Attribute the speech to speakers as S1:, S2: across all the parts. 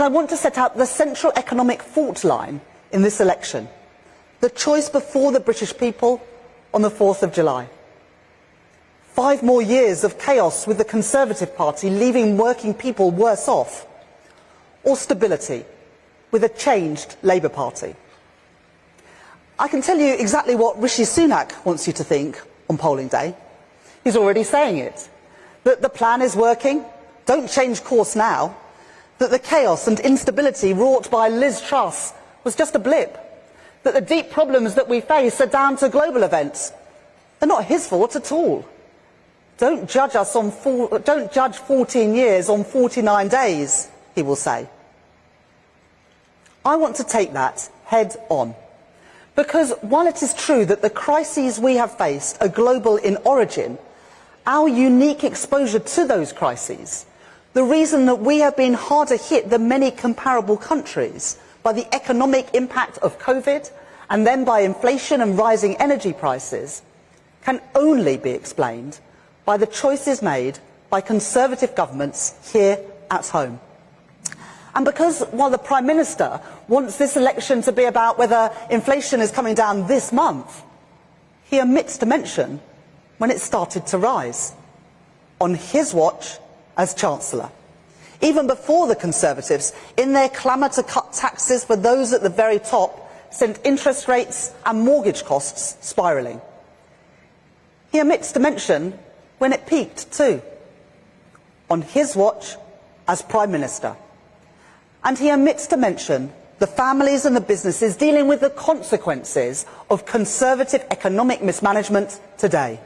S1: I want to set out the central economic fault line in this election, the choice before the British people on the 4th of July. 5 more years of chaos with the Conservative Party leaving working people worse off, or stability with a changed Labour Party. I can tell you exactly what Rishi Sunak wants you to think on polling day. He's already saying it, that the plan is working, don't change course now, that the chaos and instability wrought by Liz Truss was just a blip, that the deep problems that we face are down to global events. They're not his fault at all. Don't judge 14 years on 49 days, he will say. I want to take that head on, because while it is true that the crises we have faced are global in origin, our unique exposure to those crises, the reason that we have been harder hit than many comparable countries by the economic impact of COVID and then by inflation and rising energy prices, can only be explained by the choices made by Conservative governments here at home. And because while the Prime Minister wants this election to be about whether inflation is coming down this month, he omits to mention when it started to rise, on his watch as Chancellor. Even before the Conservatives, in their clamour to cut taxes for those at the very top, sent interest rates and mortgage costs spiralling. He omits to mention when it peaked too, on his watch as Prime Minister. And he omits to mention the families and the businesses dealing with the consequences of Conservative economic mismanagement today.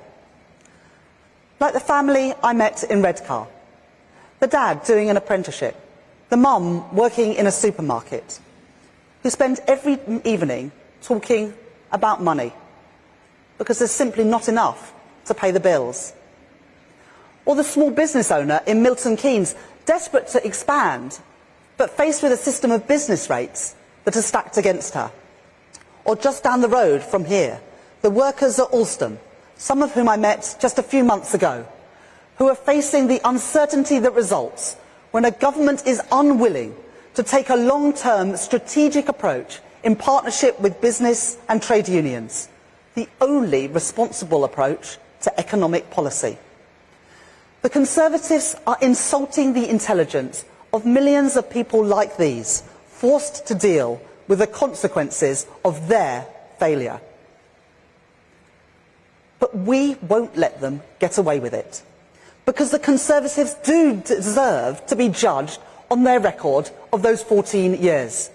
S1: Like the family I met in Redcar, the dad doing an apprenticeship, the mum working in a supermarket, who spend every evening talking about money because there's simply not enough to pay the bills. Or the small business owner in Milton Keynes, desperate to expand, but faced with a system of business rates that are stacked against her. Or just down the road from here, the workers at Alstom, some of whom I met just a few months ago, who are facing the uncertainty that results when a government is unwilling to take a long-term strategic approach in partnership with business and trade unions, the only responsible approach to economic policy. The Conservatives are insulting the intelligence of millions of people like these, forced to deal with the consequences of their failure. But we won't let them get away with it, because the Conservatives do deserve to be judged on their record of those 14 years.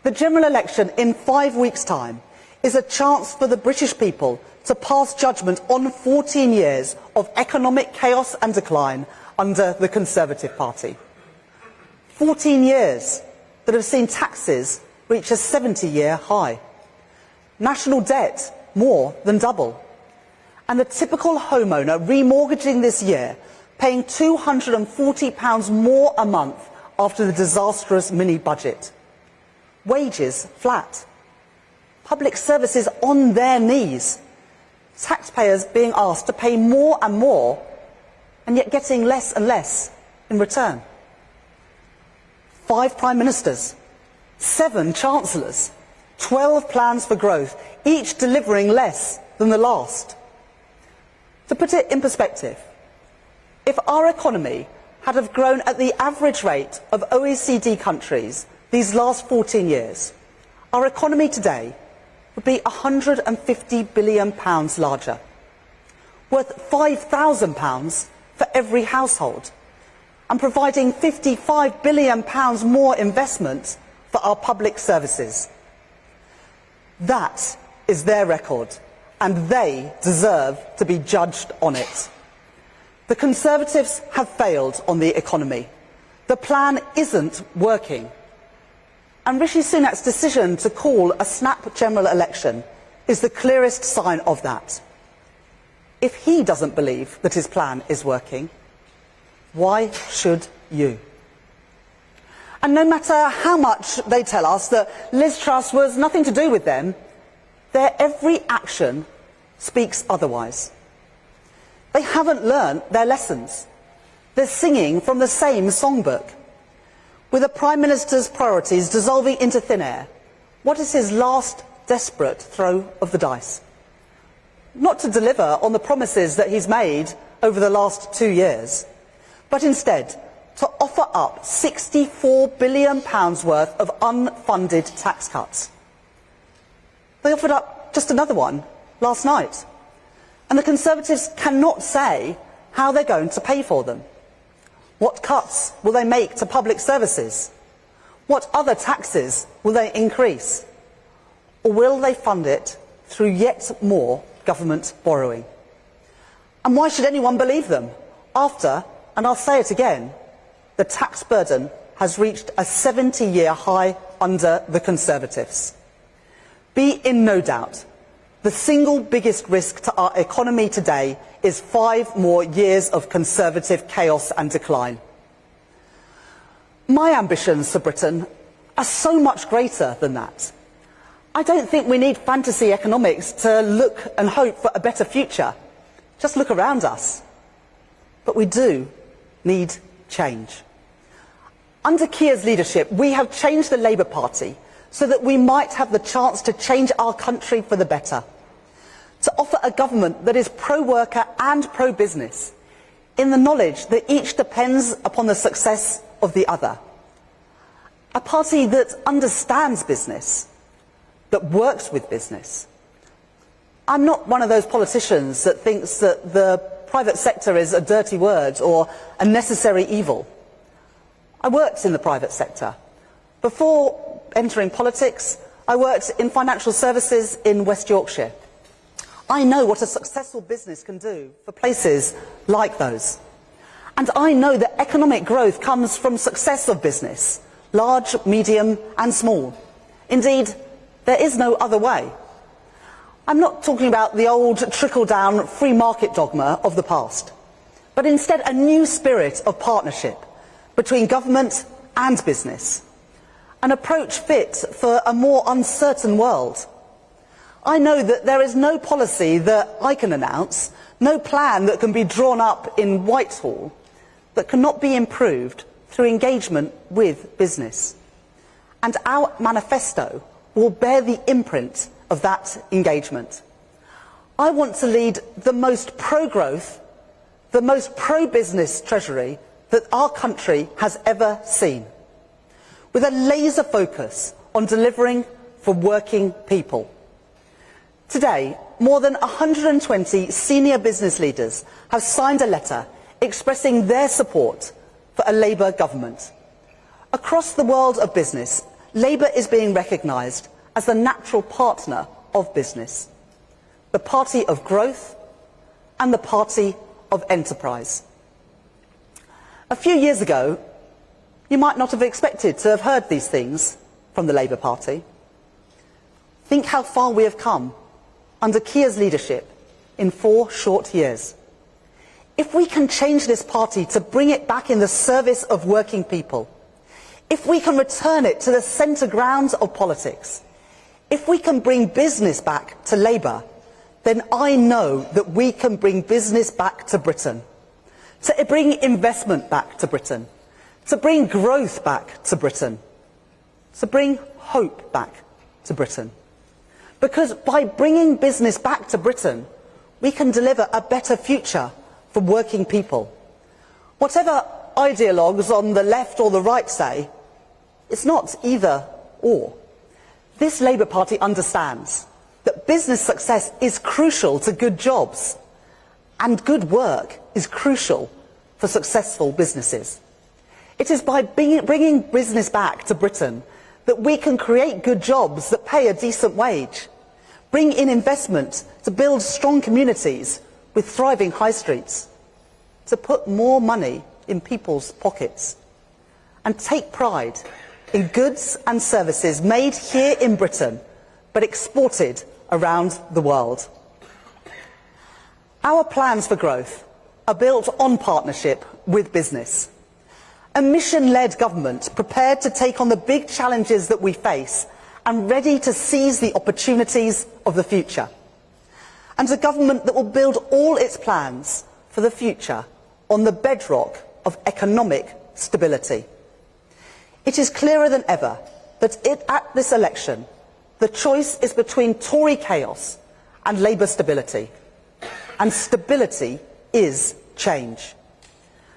S1: The general election in 5 weeks' time is a chance for the British people to pass judgment on 14 years of economic chaos and decline under the Conservative Party. 14 years that have seen taxes reach a 70-year high, national debt more than double, and the typical homeowner remortgaging this year paying £240 more a month after the disastrous mini-budget. Wages flat. Public services on their knees. Taxpayers being asked to pay more and more, and yet getting less and less in return. 5 Prime Ministers, 7 Chancellors, 12 plans for growth, each delivering less than the last. To put it in perspective, if our economy had have grown at the average rate of OECD countries these last 14 years, our economy today would be £150 billion larger, worth £5,000 for every household, and providing £55 billion more investment for our public services. That is their record, and they deserve to be judged on it. The Conservatives have failed on the economy. The plan isn't working. And Rishi Sunak's decision to call a snap general election is the clearest sign of that. If he doesn't believe that his plan is working, why should you? And no matter how much they tell us that Liz Truss was nothing to do with them, their every action speaks otherwise. They haven't learnt their lessons. They're singing from the same songbook. with the Prime Minister's priorities dissolving into thin air, what is his last desperate throw of the dice? Not to deliver on the promises that he's made over the last 2 years, but instead to offer up £64 billion worth of unfunded tax cuts. They offered up just another one last night, and the Conservatives cannot say how they're going to pay for them. What cuts will they make to public services? What other taxes will they increase? Or will they fund it through yet more government borrowing? And why should anyone believe them after, and I'll say it again, the tax burden has reached a 70-year high under the Conservatives? Be in no doubt, the single biggest risk to our economy today is 5 more years of Conservative chaos and decline. My ambitions for Britain are so much greater than that. I don't think we need fantasy economics to look and hope for a better future. Just look around us. But we do need change. Under Keir's leadership, we have changed the Labour Party so that we might have the chance to change our country for the better. To offer a government that is pro-worker and pro-business, in the knowledge that each depends upon the success of the other. A party that understands business, that works with business. I'm not one of those politicians that thinks that the private sector is a dirty word or a necessary evil. I worked in the private sector. Before entering politics, I worked in financial services in West Yorkshire. I know what a successful business can do for places like those. And I know that economic growth comes from success of business, large, medium and small. Indeed, there is no other way. I'm not talking about the old trickle-down free market dogma of the past, but instead a new spirit of partnership between government and business, an approach fit for a more uncertain world. I know that there is no policy that I can announce, no plan that can be drawn up in Whitehall that cannot be improved through engagement with business. And our manifesto will bear the imprint of that engagement. I want to lead the most pro-growth, the most pro-business Treasury that our country has ever seen, with a laser focus on delivering for working people. Today, more than 120 senior business leaders have signed a letter expressing their support for a Labour government. Across the world of business, Labour is being recognised as the natural partner of business, the party of growth and the party of enterprise. A few years ago, you might not have expected to have heard these things from the Labour Party. Think how far we have come under Keir's leadership in 4 short years. If we can change this party to bring it back in the service of working people, if we can return it to the centre ground of politics, if we can bring business back to Labour, then I know that we can bring business back to Britain, to bring investment back to Britain, to bring growth back to Britain, to bring hope back to Britain. Because by bringing business back to Britain, we can deliver a better future for working people. Whatever ideologues on the left or the right say, it's not either or. This Labour Party understands that business success is crucial to good jobs, and good work is crucial for successful businesses. It is by bringing business back to Britain that we can create good jobs that pay a decent wage, bring in investment to build strong communities with thriving high streets, to put more money in people's pockets, and take pride in goods and services made here in Britain but exported around the world. Our plans for growth are built on partnership with business. A mission-led government prepared to take on the big challenges that we face and ready to seize the opportunities of the future. And a government that will build all its plans for the future on the bedrock of economic stability. It is clearer than ever that at this election, the choice is between Tory chaos and Labour stability. And stability is change.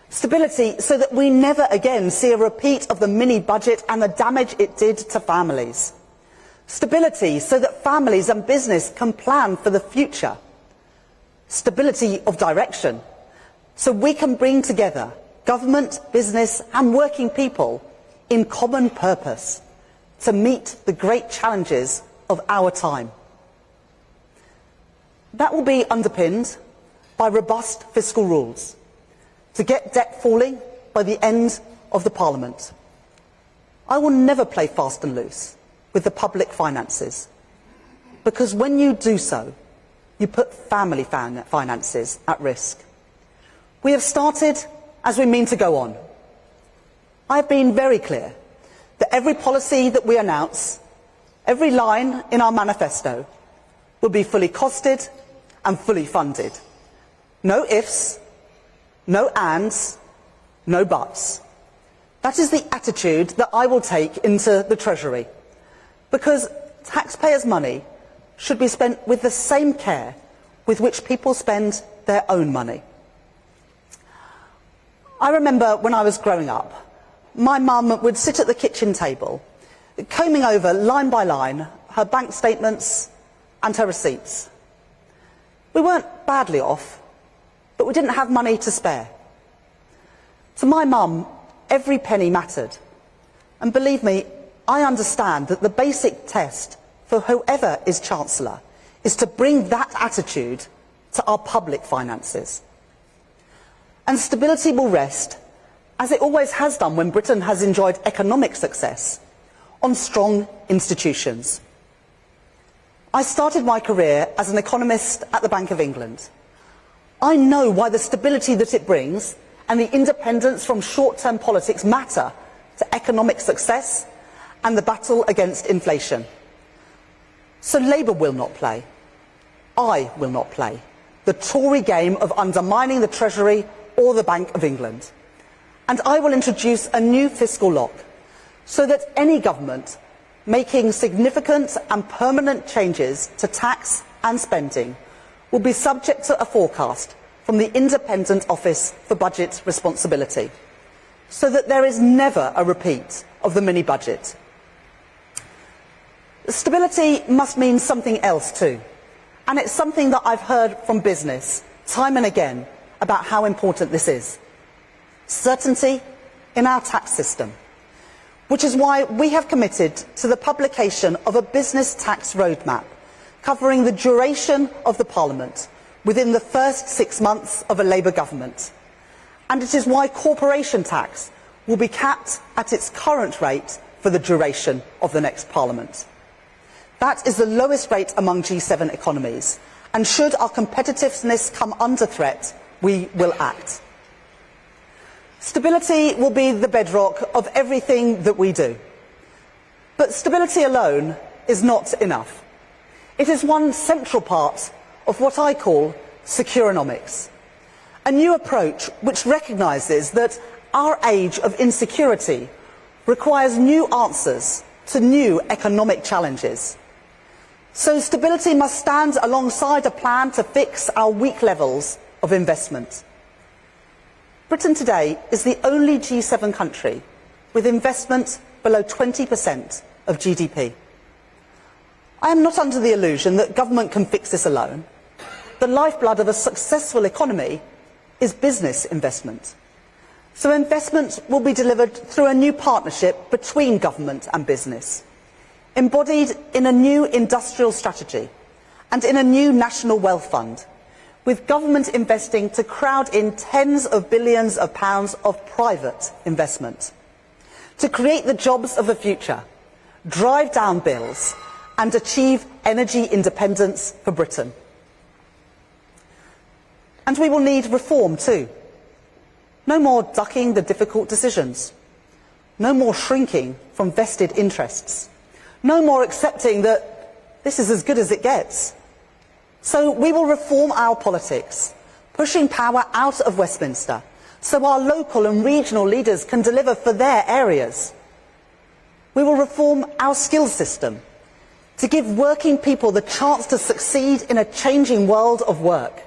S1: Stability so that we never again see a repeat of the mini-budget and the damage it did to families. Stability so that families and business can plan for the future. Stability of direction so we can bring together government, business and working people in common purpose to meet the great challenges of our time. That will be underpinned by robust fiscal rules to get debt falling by the end of the Parliament. I will never play fast and loose with the public finances, because when you do so, you put family finances at risk. We have started as we mean to go on. I have been very clear that every policy that we announce, every line in our manifesto, will be fully costed and fully funded. No ifs, no ands, no buts. That is the attitude that I will take into the Treasury, because taxpayers' money should be spent with the same care with which people spend their own money. I remember when I was growing up, my mum would sit at the kitchen table, combing over line by line her bank statements and her receipts. We weren't badly off, but we didn't have money to spare. To my mum, every penny mattered. And believe me, I understand that the basic test for whoever is Chancellor is to bring that attitude to our public finances. And stability will rest, as it always has done when Britain has enjoyed economic success, on strong institutions. I started my career as an economist at the Bank of England. I know why the stability that it brings and the independence from short-term politics matter to economic success and the battle against inflation. So Labour will not play, I will not play, the Tory game of undermining the Treasury or the Bank of England. And I will introduce a new fiscal lock so that any government making significant and permanent changes to tax and spending will be subject to a forecast from the Independent Office for Budget Responsibility, so that there is never a repeat of the mini-budget. Stability must mean something else too, and it's something that I've heard from business time and again about how important this is. Certainty in our tax system, which is why we have committed to the publication of a business tax roadmap covering the duration of the Parliament within the first 6 months of a Labour government. And it is why corporation tax will be capped at its current rate for the duration of the next Parliament. That is the lowest rate among G7 economies, and should our competitiveness come under threat, we will act. Stability will be the bedrock of everything that we do. But stability alone is not enough. It is one central part of what I call securonomics, a new approach which recognises that our age of insecurity requires new answers to new economic challenges. So stability must stand alongside a plan to fix our weak levels of investment. Britain today is the only G7 country with investment below 20% of GDP. I am not under the illusion that government can fix this alone. The lifeblood of a successful economy is business investment. So investment will be delivered through a new partnership between government and business, embodied in a new industrial strategy and in a new national wealth fund, with government investing to crowd in tens of billions of pounds of private investment, to create the jobs of the future, drive down bills and achieve energy independence for Britain. And we will need reform too. No more ducking the difficult decisions. No more shrinking from vested interests. No more accepting that this is as good as it gets. So we will reform our politics, pushing power out of Westminster so our local and regional leaders can deliver for their areas. We will reform our skills system to give working people the chance to succeed in a changing world of work,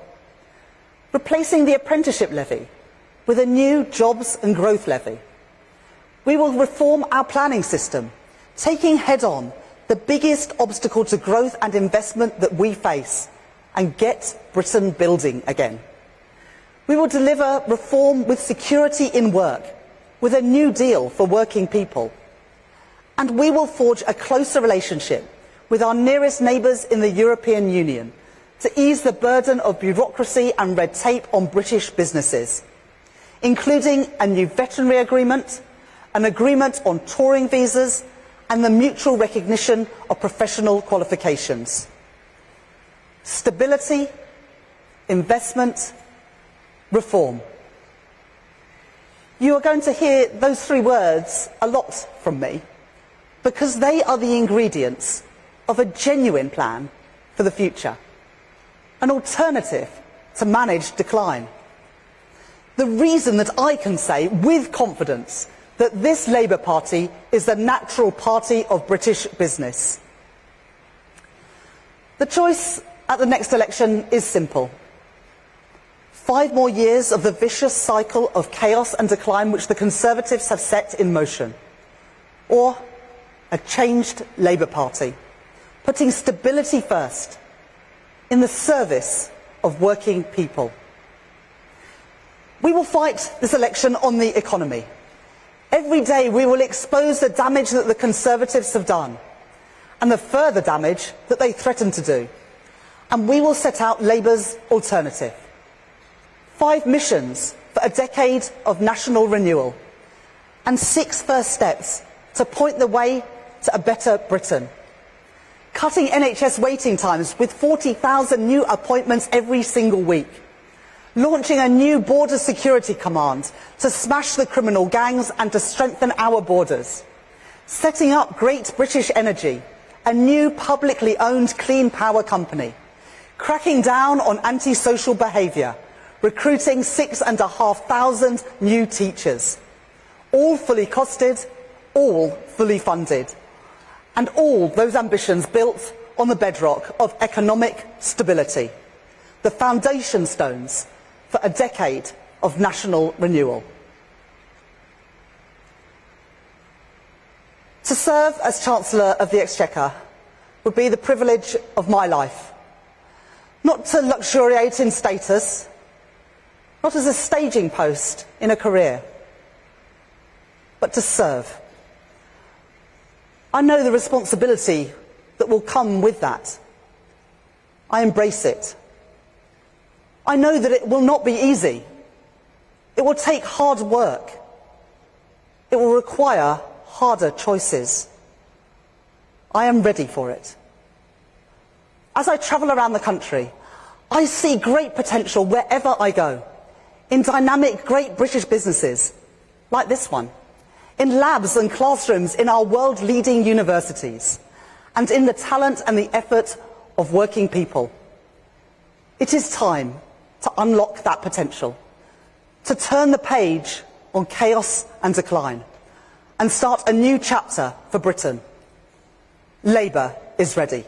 S1: replacing the apprenticeship levy with a new jobs and growth levy. We will reform our planning system, taking head-on the biggest obstacle to growth and investment that we face, and get Britain building again. We will deliver reform with security in work, with a new deal for working people. And we will forge a closer relationship with our nearest neighbours in the European Union to ease the burden of bureaucracy and red tape on British businesses, including a new veterinary agreement, an agreement on touring visas, and the mutual recognition of professional qualifications. Stability, investment, reform. You are going to hear those three words a lot from me, because they are the ingredients of a genuine plan for the future, an alternative to managed decline. The reason that I can say with confidence that this Labour Party is the natural party of British business. The choice at the next election is simple. 5 more years of the vicious cycle of chaos and decline which the Conservatives have set in motion, or a changed Labour Party, putting stability first, in the service of working people. We will fight this election on the economy. Every day we will expose the damage that the Conservatives have done, and the further damage that they threaten to do. And we will set out Labour's alternative. 5 missions for a decade of national renewal, and 6 first steps to point the way to a better Britain. Cutting NHS waiting times with 40,000 new appointments every single week. Launching a new border security command to smash the criminal gangs and to strengthen our borders. Setting up Great British Energy, a new publicly owned clean power company. Cracking down on antisocial behaviour, recruiting 6,500 new teachers. All fully costed, all fully funded. And all those ambitions built on the bedrock of economic stability, the foundation stones for a decade of national renewal. To serve as Chancellor of the Exchequer would be the privilege of my life. Not to luxuriate in status, not as a staging post in a career, but to serve. I know the responsibility that will come with that. I embrace it. I know that it will not be easy. It will take hard work. It will require harder choices. I am ready for it. As I travel around the country, I see great potential wherever I go, in dynamic great British businesses, like this one, in labs and classrooms in our world-leading universities, and in the talent and the effort of working people. It is time to unlock that potential, to turn the page on chaos and decline, and start a new chapter for Britain. Labour is ready.